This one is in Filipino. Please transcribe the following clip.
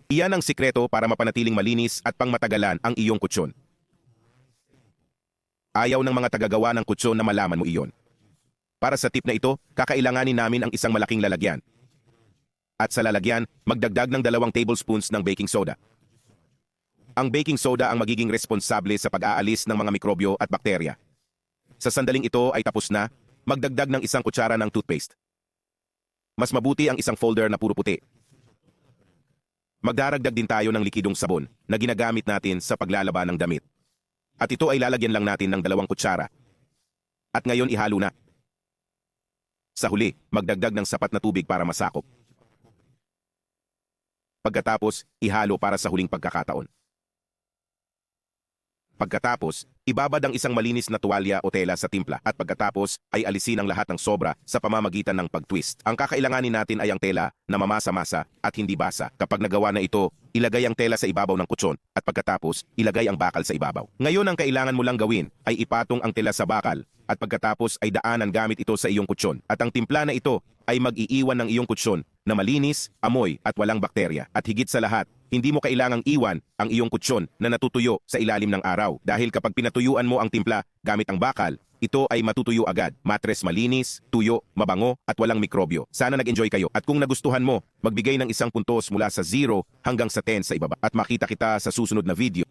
Iyan ang sikreto para mapanatiling malinis at pangmatagalan ang iyong kutsyon. Ayaw ng mga tagagawa ng kutsyon na malaman mo iyon. Para sa tip na ito, kakailanganin namin ang isang malaking lalagyan. At sa lalagyan, magdagdag ng 2 tablespoons ng baking soda. Ang baking soda ang magiging responsable sa pag-aalis ng mga mikrobyo at bakterya. Sa sandaling ito ay tapos na, magdagdag ng 1 kutsara ng toothpaste. Mas mabuti ang isang folder na puro puti. Magdaragdag din tayo ng likidong sabon na ginagamit natin sa paglalaba ng damit. At ito ay lalagyan lang natin ng 2 kutsara. At ngayon ihalo na. Sa huli, magdagdag ng sapat na tubig para masakop. Pagkatapos, ihalo para sa huling pagkakataon. Pagkatapos, ibabad ang isang malinis na tuwalya o tela sa timpla at pagkatapos ay alisin ang lahat ng sobra sa pamamagitan ng pag-twist. Ang kakailanganin natin ay ang tela na mamasa-masa at hindi basa. Kapag nagawa na ito, ilagay ang tela sa ibabaw ng kutsyon at pagkatapos, ilagay ang bakal sa ibabaw. Ngayon ang kailangan mo lang gawin ay ipatong ang tela sa bakal at pagkatapos ay daanan gamit ito sa iyong kutsyon. At ang timpla na ito ay mag-iiwan ng iyong kutsyon na malinis, amoy at walang bakterya. At higit sa lahat, hindi mo kailangang iwan ang iyong kutsyon na natutuyo sa ilalim ng araw. Dahil kapag pinatuyuan mo ang timpla gamit ang bakal, ito ay matutuyo agad. Matres malinis, tuyo, mabango at walang mikrobyo. Sana nag-enjoy kayo. At kung nagustuhan mo, magbigay ng 1 puntos mula sa 0 hanggang sa 10 sa ibaba. At makita kita sa susunod na video.